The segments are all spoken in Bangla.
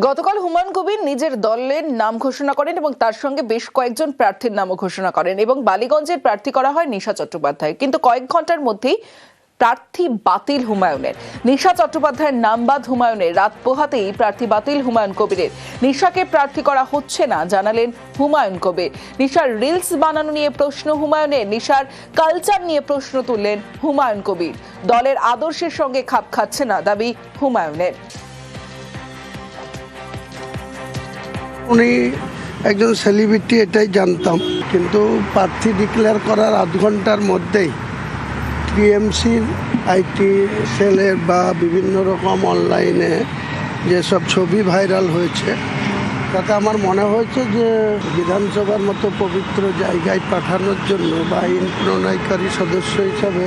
গতকাল হুমায়ুন কবির নিজের দলের নাম ঘোষণা করেন এবং তার সঙ্গে বেশ কয়েকজন প্রার্থীর নামও ঘোষণা করেন এবং বালিগঞ্জের প্রার্থী করা হয় নিশা চট্টোপাধ্যায়। কিন্তু কয়েক ঘন্টার মধ্যেই প্রার্থী বাতিল হুমায়ুনের। নিশা চট্টোপাধ্যায়ের নাম বাদ হুমায়ুনের। রাত পোহাতেই প্রার্থী বাতিল হুমায়ুন কবিরের। নিশাকে প্রার্থী করা হচ্ছে না জানালেন হুমায়ুন কবির। নিশার রিলস বানানো নিয়ে প্রশ্ন হুমায়ুনের। নিশার কালচার নিয়ে প্রশ্ন তুললেন হুমায়ুন কবির। দলের আদর্শের সঙ্গে খাপ খাচ্ছে না দাবি হুমায়ুনের। উনি একজন সেলিব্রিটি এটাই জানতাম, কিন্তু প্রার্থী ডিক্লেয়ার করার আধ ঘন্টার মধ্যেই টিএমসির আইটি সেলের বা বিভিন্ন রকম অনলাইনে যেসব ছবি ভাইরাল হয়েছে তাতে আমার মনে হয়েছে যে বিধানসভার মতো পবিত্র জায়গায় পাঠানোর জন্য বা আইন প্রণয়নকারী সদস্য হিসাবে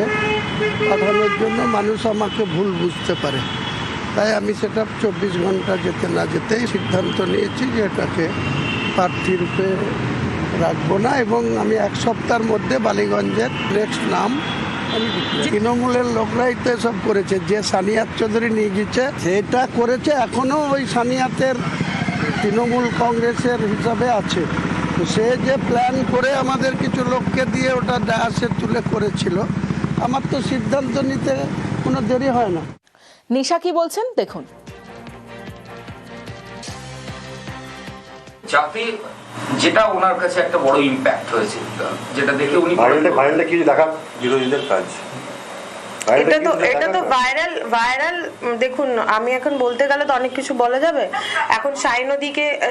পাঠানোর জন্য মানুষ আমাকে ভুল বুঝতে পারে। তাই আমি সেটা 24 ঘন্টা যেতে না যেতেই সিদ্ধান্ত নিয়েছি যে এটাকে প্রার্থী রূপে রাখবো না এবং আমি এক সপ্তাহের মধ্যে বালিগঞ্জের নেক্সট নাম আমি তৃণমূলের লোকরাই তো সব করেছে। যে সানিয়াত চৌধুরী নিয়ে গেছে সেটা করেছে, এখনও ওই সানিয়াতের তৃণমূল কংগ্রেসের হিসাবে আছে। তো সে যে প্ল্যান করে আমাদের কিছু লোককে দিয়ে ওটা ডায়াসে তুলে করেছিল, আমার তো সিদ্ধান্ত নিতে কোনো দেরি হয় না। নিশা কি বলছেন দেখুন। যাতে যেটা ওনার কাছে একটা বড় ইম্প্যাক্ট হয়েছে, যেটা দেখে উনি ভাইরালটা কি দেখা বিরোধীদের কাজ। এটা তো ভাইরাল দেখুন, আমি এখন বলতে গেলে তো অনেক কিছু বলা যাবে। এখন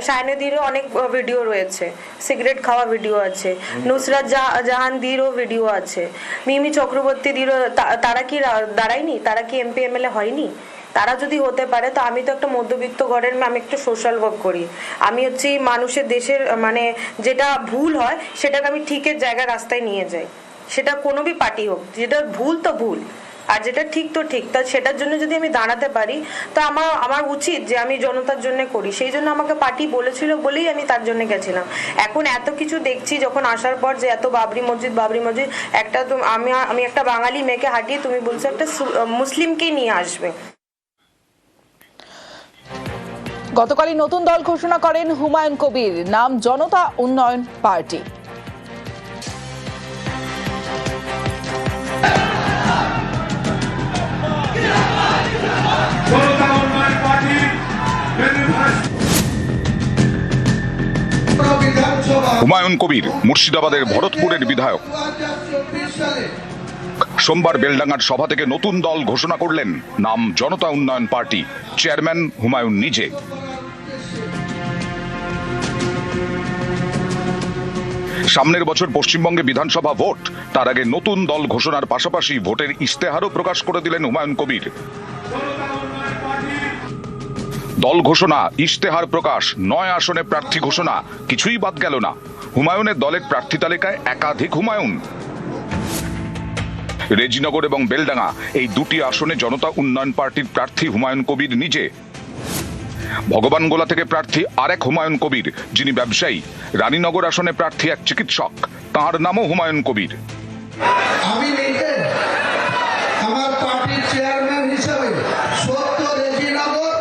শাইনদীরও অনেক ভিডিও রয়েছে, সিগারেট খাওয়া ভিডিও আছে, নুসরাত জাহানদীরও ভিডিও আছে, মিমি চক্রবর্তীদেরও। তারা কি দাঁড়ায়নি? তারা কি এমপি এমএলএ হয়নি? তারা যদি হতে পারে, তো আমি তো একটা মধ্যবিত্ত ঘরের মেয়ে, আমি একটা সোশ্যাল ওয়ার্ক করি। আমি হচ্ছে মানুষের দেশের মানে যেটা ভুল হয় সেটাকে আমি ঠিকের জায়গায় রাস্তায় নিয়ে যাই, সেটা কোনো বি পার্টি হোক। যেটা ভুল তো ভুল, আর যেটা ঠিক তো ঠিক। তা সেটার জন্য যদি আমি দাঁড়াতে পারি, তা আমার উচিত যে আমি জনতার জন্য করি। সেই জন্য আমাকে পার্টি বলেছিল বলেই আমি তার জন্য গেছিলাম। এখন এত কিছু দেখছি যখন আসার পর, যে এত বাবরি মসজিদ একটা তো আমি একটা বাঙালি মেয়েকে হাঁটিয়ে তুমি বলছো একটা মুসলিমকেই নিয়ে আসবে। গতকালই নতুন দল ঘোষণা করেন হুমায়ুন কবির, নাম জনতা উন্নয়ন পার্টি। হুমায়ুন কবির মুর্শিদাবাদের ভরতপুরের বিধায়ক। সোমবার বেলডাঙ্গার সভা থেকে নতুন দল ঘোষণা করলেন, নাম জনতা উন্নয়ন পার্টি। চেয়ারম্যান হুমায়ুন নিজে। সামনের বছর পশ্চিমবঙ্গে বিধানসভা ভোট, তার আগে নতুন দল ঘোষণার পাশাপাশি ভোটের ইশতেহারও প্রকাশ করে দিলেন হুমায়ুন কবির। দল ঘোষণা, ইশতেহার প্রকাশ, 9 আসনে প্রার্থী ঘোষণা, কিছুই বাদ গেল না। হুমায়ুনের দলের প্রার্থী তালিকায় একাধিক হুমায়ুন। রেজিনগর এবং বেলডাঙ্গা এই দুটি আসনে জনতা উন্নয়ন পার্টির প্রার্থী হুমায়ুন কবির নিজে। ভগবানগোলা থেকে প্রার্থী আরেক হুমায়ুন কবির, যিনি ব্যবসায়ী। রানীনগর আসনে প্রার্থী এক চিকিৎসক, তাঁর নামও হুমায়ুন কবির। আমি নিজে আমার পার্টির চেয়ারম্যান হিসাবে 70 রেজিনগর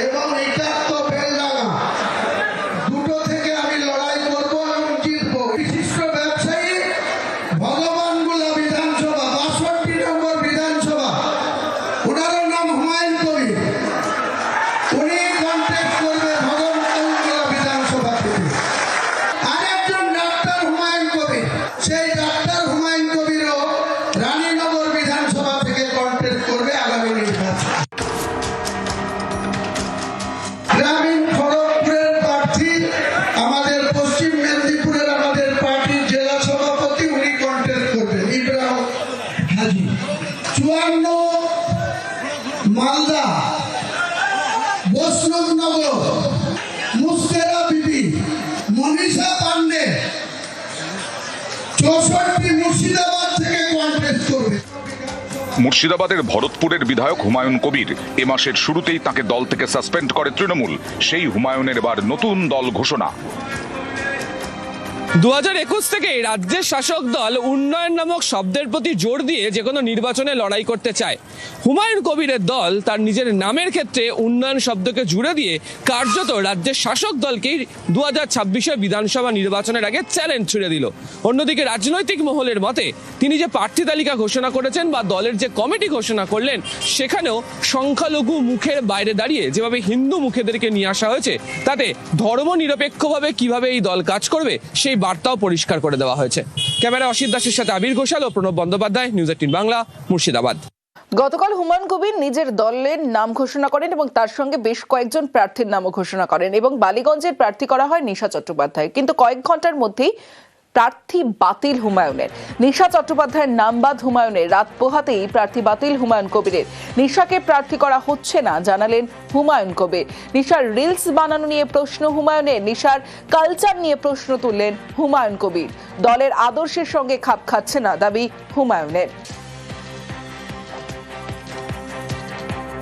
এবং 71 বেলডাঙ্গা দুটো থেকে আমি লড়াই করব এবং জিতব। বিশিষ্ট ব্যবসায়ী, ভগবানগোলা বিধানসভা 62 নম্বর বিধানসভা, ওনারও নাম হুমায়ুন কবির। উনি কন্টেস্ট করবে ভগবানগোলা বিধানসভা থেকে। আরেকজন ডাক্তার হুমায়ুন কবির, সেই ডাক্তার হুমায়ুন কবিরও রানীনগর বিধানসভা থেকে কন্টেস্ট করবে আগামী নির্বাচন। গ্রামীণ খড়গপুরের প্রার্থী, আমাদের পশ্চিম মেদিনীপুরের আমাদের পার্টির জেলা সভাপতি, উনি কন্টেস্ট করবেন, ইব্রাহিম হাজি। 54 মালদা বৈষ্ণবনগর, মুস্তেরা বিবি, মনীষা পান্ডে। 64 মুর্শিদাবাদ থেকে কন্টেস্ট করবে। মুর্শিদাবাদের ভরতপুরের বিধায়ক হুমায়ুন কবির এ মাসের শুরুতেই তাকে দল থেকে সাসপেন্ড করে তৃণমূল। সেই হুমায়ুনের এবার নতুন দল ঘোষণা। 2021 থেকে রাজ্যের শাসক দল উন্নয়ন নামক শব্দের প্রতি জোর দিয়ে যে কোনো নির্বাচনে লড়াই করতে চায়। হুমায়ুন কবিরের দল তার নিজের নামের ক্ষেত্রে উন্নয়ন শব্দকে জুড়ে দিয়ে কার্যত রাজ্যের শাসক দলকেই 2026 বিধানসভা নির্বাচনের আগে চ্যালেঞ্জ ছুড়ে দিল। অন্যদিকে রাজনৈতিক মহলের মতে তিনি যে প্রার্থী তালিকা ঘোষণা করেছেন বা দলের যে কমিটি ঘোষণা করলেন, সেখানেও সংখ্যালঘু মুখের বাইরে দাঁড়িয়ে যেভাবে হিন্দু মুখেদেরকে নিয়ে আসা হয়েছে, তাতে ধর্মনিরপেক্ষভাবে কিভাবে এই দল কাজ করবে সেই বার্তাও পরিষ্কার করে দেওয়া হয়েছে। ক্যামেরা অসিত দাসের সাথে আবির ঘোষাল ও প্রণব বন্দ্যোপাধ্যায়, নিউজ 18 বাংলা, মুর্শিদাবাদ। গতকাল হুমায়ুন কবির নিজের দলের নাম ঘোষণা করেন এবং তার সঙ্গে বেশ কয়েকজন প্রার্থীর নামও ঘোষণা করেন এবং বালিগঞ্জের প্রার্থী করা হয় নিশা চট্টোপাধ্যায়। কিন্তু কয়েক ঘন্টার মধ্যেই প্রার্থী বাতিল হুমায়ুনের। নিশা চট্টোপাধ্যায়ের নাম বাদ হুমায়ুনের। রাত পোহাতেই প্রার্থী বাতিল হুমায়ুন কবিরের। নিশাকে প্রার্থী করা হচ্ছে না জানালেন হুমায়ুন কবির। নিশার রিলস বানানো নিয়ে প্রশ্ন হুমায়ুনের। নিশার কালচার নিয়ে প্রশ্ন তুললেন হুমায়ুন কবির। দলের আদর্শের সঙ্গে খাপ খাচ্ছে না দাবি হুমায়ুনের।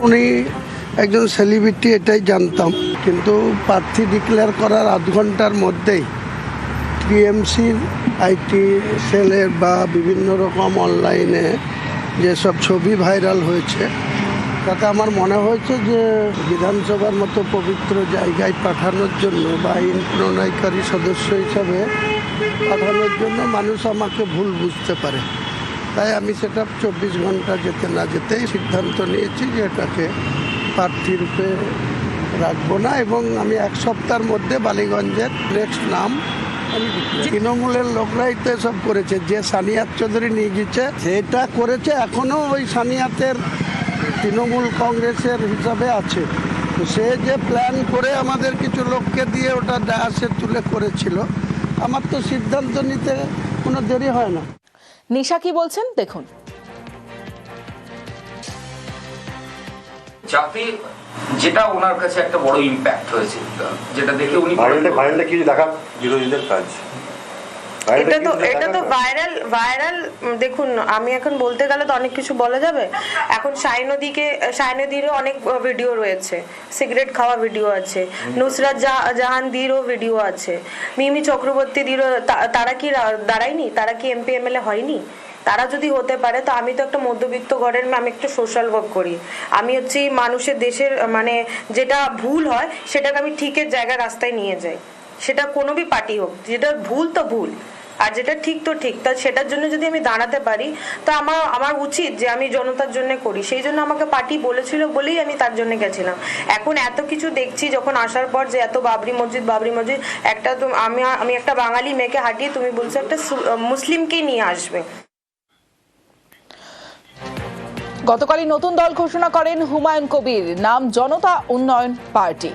উনি একজন সেলিব্রিটি এটাই জানতাম, কিন্তু প্রার্থী ডিক্লেয়ার করার আধ ঘন্টার মধ্যেই টিএমসির আইটি সেলের বা বিভিন্ন রকম অনলাইনে যেসব ছবি ভাইরাল হয়েছে, তাতে আমার মনে হয়েছে যে বিধানসভার মতো পবিত্র জায়গায় পাঠানোর জন্য বা আইন প্রণয়নকারী সদস্য হিসাবে পাঠানোর জন্য মানুষ আমাকে ভুল বুঝতে পারে। তাই আমি সেটা 24 ঘন্টা যেতে না যেতেই সিদ্ধান্ত নিয়েছি যে এটাকে প্রার্থী রূপে রাখবো না, এবং আমি এক সপ্তাহের মধ্যে বালিগঞ্জের নেক্সট নাম আমি তৃণমূলের লোকরাই তো সব করেছে। যে সানিয়াত চৌধুরী নিয়ে গেছে সেটা করেছে, এখনও ওই সানিয়াতের তৃণমূল কংগ্রেসের হিসাবে আছে। তো সে যে প্ল্যান করে আমাদের কিছু লোককে দিয়ে ওটা ডায়াসে তুলে করেছিল, আমার তো সিদ্ধান্ত নিতে কোনো দেরি হয় না। নিশা কি বলছেন দেখুন। যাতে যেটা ওনার কাছে একটা বড় ইম্প্যাক্ট হয়েছে, যেটা দেখে উনি ভাইরালটা কি দেখা বিরোধীদের কাজ। এটা তো ভাইরাল দেখুন, আমি এখন বলতে গেলে তো অনেক কিছু বলা যাবে। এখন সাইনদীরও অনেক ভিডিও রয়েছে, সিগারেট খাওয়া ভিডিও আছে, নুসরাত জাহানদিরও ভিডিও আছে, মিমি চক্রবর্তীদিরও। তারা কি দাঁড়ায়নি? তারা কি এমপি এমএলএ হয়নি? তারা যদি হতে পারে, তো আমি তো একটা মধ্যবিত্ত ঘরের মেয়ে, আমি একটা সোশ্যাল ওয়ার্ক করি। আমি হচ্ছে মানুষের দেশের মানে যেটা ভুল হয় সেটাকে আমি ঠিকের জায়গায় রাস্তায় নিয়ে যাই, সেটা কোনো বি পার্টি হোক। যেটা ভুল তো ভুল, আর যেটা ঠিক তো ঠিক। তা সেটার জন্য যদি আমি দাঁড়াতে পারি, তা আমার উচিত যে আমি জনতার জন্য করি। সেই জন্য আমাকে পার্টি বলেছিল বলেই আমি তার জন্য গেছিলাম। এখন এত কিছু দেখছি যখন আসার পর, যে এত বাবরি মসজিদ একটা, তো আমি একটা বাঙালি মেয়েকে হাঁটিয়ে তুমি বলছো একটা মুসলিমকেই নিয়ে আসবে। গতকালই নতুন দল ঘোষণা করেন হুমায়ুন কবির, নাম জনতা উন্নয়ন পার্টি।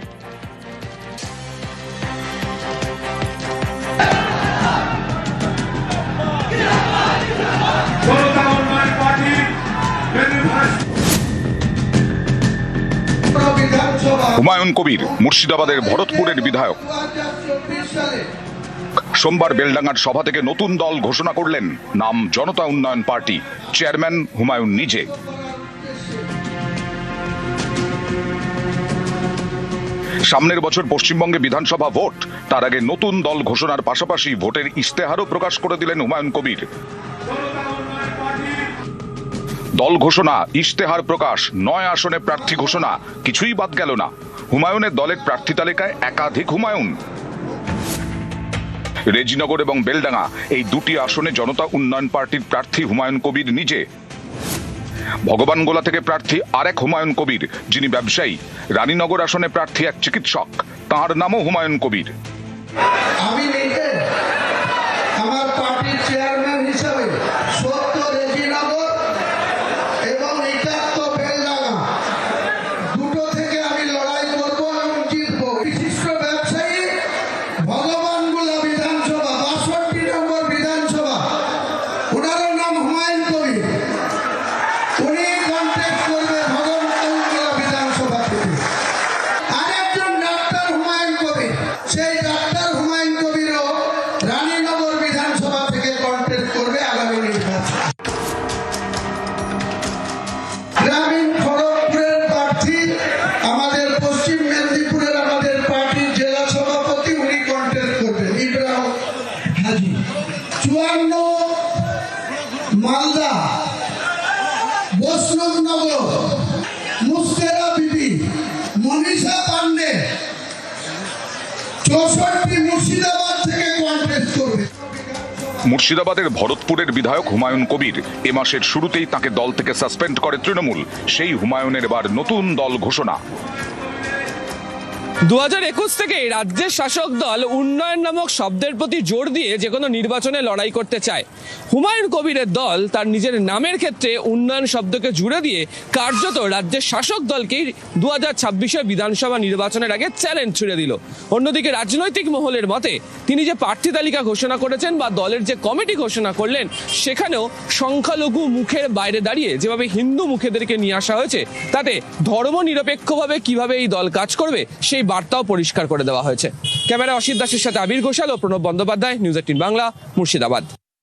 হুমায়ুন কবির মুর্শিদাবাদের ভরতপুরের বিধায়ক। সোমবার বেলডাঙ্গার সভা থেকে নতুন দল ঘোষণা করলেন, নাম জনতা উন্নয়ন পার্টি। চেয়ারম্যান হুমায়ুন নিজে। সামনের বছর পশ্চিমবঙ্গে বিধানসভা ভোট, তার আগে নতুন দল ঘোষণার পাশাপাশি ভোটের ইশতেহারও প্রকাশ করে দিলেন হুমায়ুন কবির। দল ঘোষণা, ইশতেহার প্রকাশ, 9 আসনে প্রার্থী ঘোষণা, কিছুই বাদ গেল না। হুমায়ুনের দলের প্রার্থী তালিকায় একাধিক হুমায়ুন। রেজিনগর এবং বেলডাঙ্গা এই দুটি আসনে জনতা উন্নয়ন পার্টির প্রার্থী হুমায়ুন কবির নিজে। ভগবানগোলা থেকে প্রার্থী আরেক হুমায়ুন কবির, যিনি ব্যবসায়ী। রানীনগর আসনে প্রার্থী এক চিকিৎসক, তাঁর নামও হুমায়ুন কবির। আমি নিজে আমার পার্টির চেয়ারম্যান হিসেবে 70 রেজিনগর এবং 71 বেলডাঙ্গা দুটো থেকে আমি লড়াই করব এবং জিতব। বিশিষ্ট ব্যবসায়ী, ভগবানগোলা বিধানসভা 62 নম্বর বিধানসভা, ওনার নাম হুমায়ুন কবির। উনি কন্টেস্ট করবে ভগবানগোলা বিধানসভা থেকে। আরেকজন ডাক্তার হুমায়ুন কবির, সেই ডাক্তার হুমায়ুন কবিরও রানীনগর বিধানসভা থেকে কন্টেস্ট করবে আগামী অশোকনগর মুস্তেরা বিবি মনীষা পান্ডে 64 মুর্শিদাবাদ থেকে কন্টেস্ট করবে। মুর্শিদাবাদের ভরতপুরের বিধায়ক হুমায়ুন কবির এ মাসের শুরুতেই তাকে দল থেকে সাসপেন্ড করে তৃণমূল। সেই হুমায়ুনের এবার নতুন দল ঘোষণা। 2021 থেকে রাজ্যের শাসক দল উন্নয়ন নামক শব্দের প্রতি জোর দিয়ে যে কোনো নির্বাচনে লড়াই করতে চায়। হুমায়ুন কবিরের দল তার নিজের নামের ক্ষেত্রে উন্নয়ন শব্দকে জুড়ে দিয়ে কার্যত রাজ্যের শাসক দলকেই 2026 বিধানসভা নির্বাচনের আগে চ্যালেঞ্জ ছুড়ে দিল। অন্যদিকে রাজনৈতিক মহলের মতে তিনি যে প্রার্থী তালিকা ঘোষণা করেছেন বা দলের যে কমিটি ঘোষণা করলেন, সেখানেও সংখ্যালঘু মুখের বাইরে দাঁড়িয়ে যেভাবে হিন্দু মুখেদেরকে নিয়ে আসা হয়েছে, তাতে ধর্মনিরপেক্ষভাবে কিভাবে এই দল কাজ করবে সেই বার্তাও পরিষ্কার করে দেওয়া হয়েছে। ক্যামেরা অসিত দাসের সাথে আবির ঘোষাল ও প্রণব বন্দ্যোপাধ্যায়, নিউজ 18 বাংলা, মুর্শিদাবাদ।